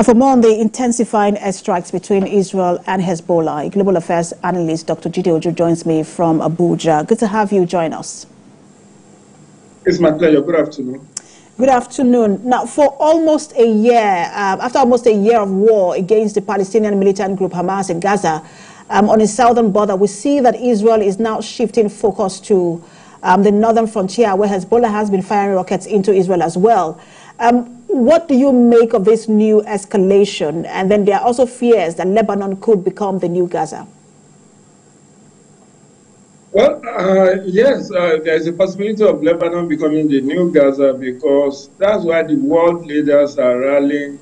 For more on the intensifying airstrikes between Israel and Hezbollah, global affairs analyst Dr. Jide Ojo joins me from Abuja. Good to have you join us. It's my pleasure. Good afternoon. Good afternoon. Now, for almost a year, after almost a year of war against the Palestinian militant group Hamas in Gaza, on its southern border, we see that Israel is now shifting focus to the northern frontier, where Hezbollah has been firing rockets into Israel as well. What do you make of this new escalation? And then there are also fears that Lebanon could become the new Gaza. Well, yes, there's a possibility of Lebanon becoming the new Gaza, because that's why the world leaders are rallying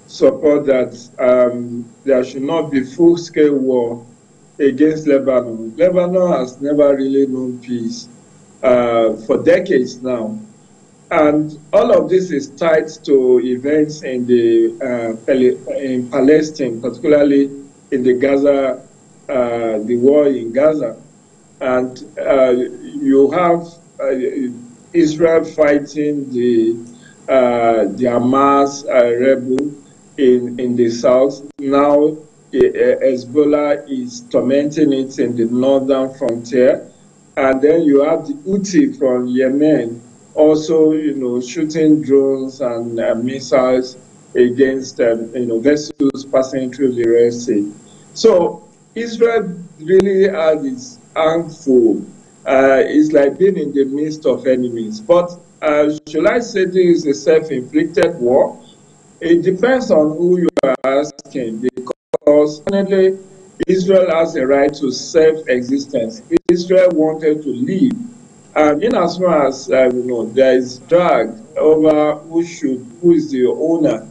support that there should not be full-scale war against Lebanon. Lebanon has never really known peace for decades now. And all of this is tied to events in in Palestine, particularly in the Gaza, the war in Gaza. And you have Israel fighting the Hamas rebel in the south. Now Hezbollah is tormenting it in the northern frontier. And then you have the Houthi from Yemen also, shooting drones and missiles against, vessels passing through the Red Sea. So Israel really has its hands full. It's like being in the midst of enemies. But should I say this is a self-inflicted war? It depends on who you are asking, because definitely Israel has a right to self-existence. Israel wanted to live. And in as far as there is drag over who is the owner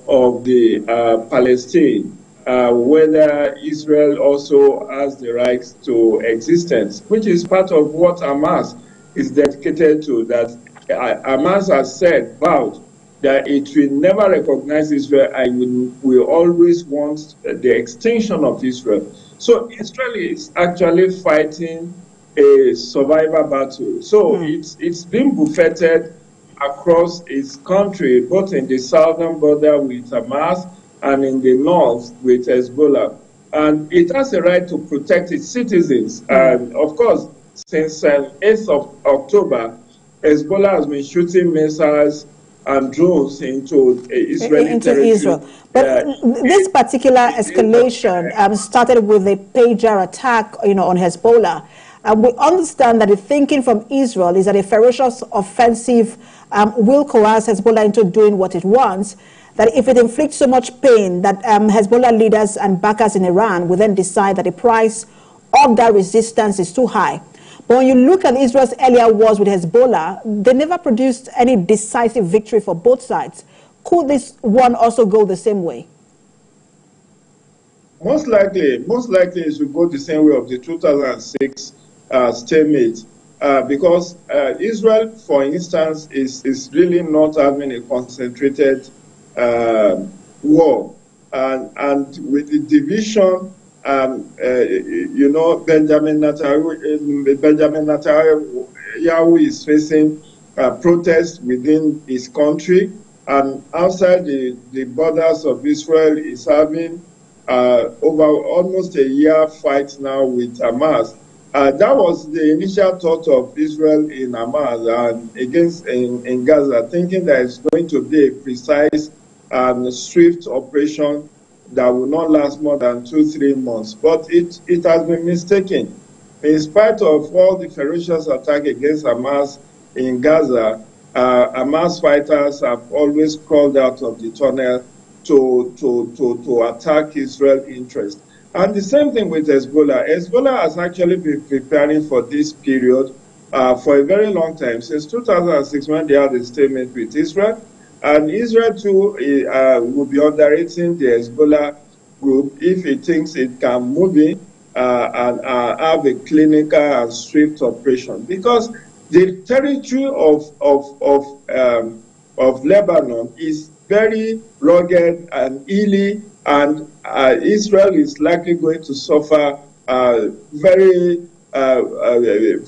of the Palestine, whether Israel also has the right to existence, which is part of what Hamas is dedicated to. That Hamas has vowed that it will never recognize Israel and will always want the extinction of Israel. So Israel is actually fighting a survivor battle. So it's been buffeted across its country, both in the southern border with Hamas and in the north with Hezbollah. And it has a right to protect its citizens. And of course, since 8th of October, Hezbollah has been shooting missiles and drones into Israeli territory. Israel. But this particular escalation started with a pager attack, on Hezbollah. We understand that the thinking from Israel is that a ferocious offensive will coerce Hezbollah into doing what it wants, that if it inflicts so much pain that Hezbollah leaders and backers in Iran will then decide that the price of that resistance is too high. But when you look at Israel's earlier wars with Hezbollah, they never produced any decisive victory for both sides. Could this one also go the same way? Most likely it will go the same way of the 2006 stalemate, because Israel, for instance, is really not having a concentrated war, and with the division, Benjamin Netanyahu is facing protests within his country, and outside the borders of Israel is having over almost a year fight now with Hamas. That was the initial thought of Israel in Hamas and against in Gaza, thinking that it's going to be a precise and swift operation that will not last more than 2-3 months. But it has been mistaken. In spite of all the ferocious attack against Hamas in Gaza, Hamas fighters have always crawled out of the tunnel to attack Israel's interest. And the same thing with Hezbollah. Hezbollah has actually been preparing for this period for a very long time, since 2006 when they had a statement with Israel. And Israel too will be underrating the Hezbollah group if it thinks it can move in and have a clinical and swift operation. Because the territory of Lebanon is very rugged and hilly, and Israel is likely going to suffer very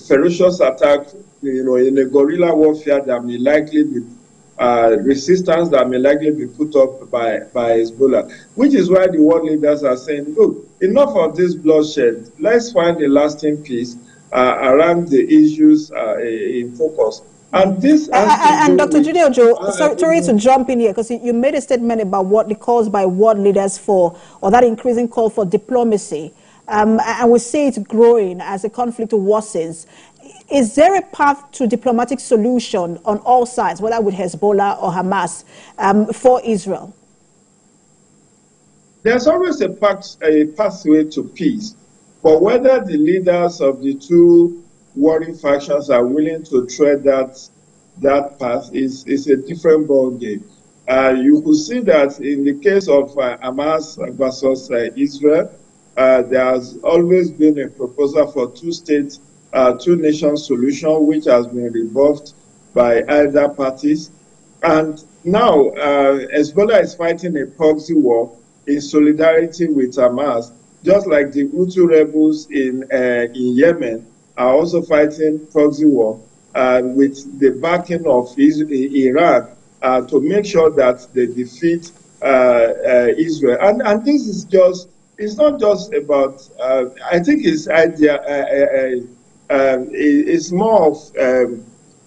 ferocious attack, in a guerrilla warfare that may likely be resistance that may likely be put up by Hezbollah, which is why the world leaders are saying, look, enough of this bloodshed. Let's find a lasting peace around the issues in focus. And this has to do and Dr. with... Jide Ojo, sorry to jump in here, because you made a statement about what the calls by world leaders for, or that increasing call for diplomacy. And we see it growing as the conflict worsens. Is there a path to diplomatic solution on all sides, whether with Hezbollah or Hamas, for Israel? There's always a pathway to peace. But whether the leaders of the two warring factions are willing to tread that path is a different ballgame. You could see that in the case of Hamas versus Israel, there has always been a proposal for two-state, two-nation solution, which has been rebuffed by either parties. And now Hezbollah is fighting a proxy war in solidarity with Hamas, just like the Houthi rebels in Yemen are also fighting proxy war with the backing of Iran to make sure that they defeat Israel. And this is just, it's not just about, I think it's it's more of,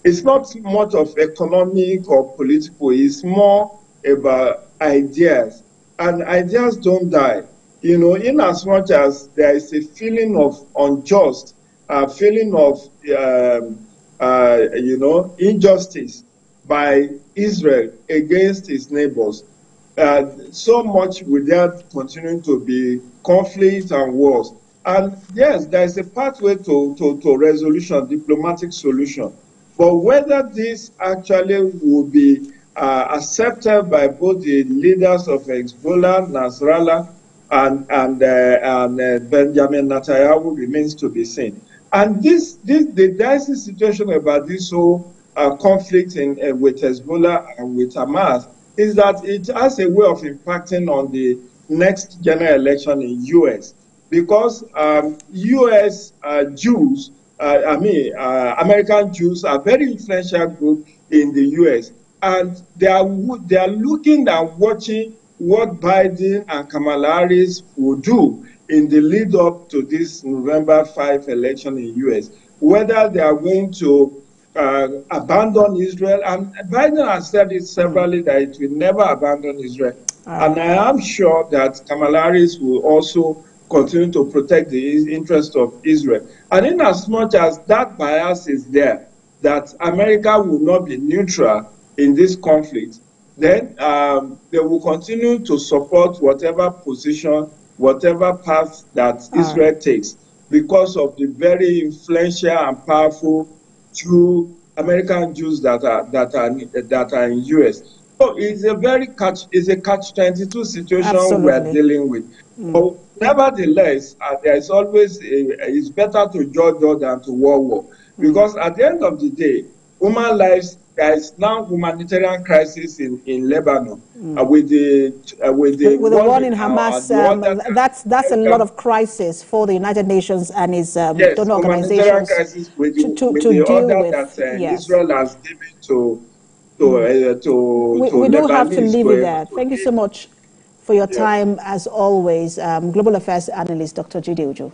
it's not much of economic or political, it's more about ideas. And ideas don't die. You know, in as much as there is a feeling of unjust, a feeling of, you know, injustice by Israel against its neighbors, so much will there continuing to be conflict and wars. And yes, there is a pathway to resolution, diplomatic solution. But whether this actually will be accepted by both the leaders of Hezbollah, Nasrallah, and Benjamin Netanyahu remains to be seen. And the dicey situation about this whole conflict with Hezbollah and with Hamas is that it has a way of impacting on the next general election in U.S. because U.S. Jews, American Jews are a very influential group in the U.S. and they are looking and watching what Biden and Kamala Harris will do in the lead up to this November 5 election in U.S. Whether they are going to abandon Israel, and Biden has said it severally that it will never abandon Israel. And I am sure that Kamala Harris will also continue to protect the interest of Israel. And in as much as that bias is there, that America will not be neutral in this conflict, then they will continue to support whatever position, whatever path that Israel takes, because of the very influential and powerful American Jews that are in U.S. So it's a catch-22 situation. Absolutely. We are dealing with. But nevertheless, there is always it's better to judge than to war, because at the end of the day, human lives. There is now humanitarian crisis in Lebanon with the war in Hamas. That's a lot of crisis for the United Nations and its donor organizations with to deal with. That Yes. Israel has given to we do have to leave it there. Thank you so much for your time, as always, Global Affairs Analyst Dr. Jide Ojo.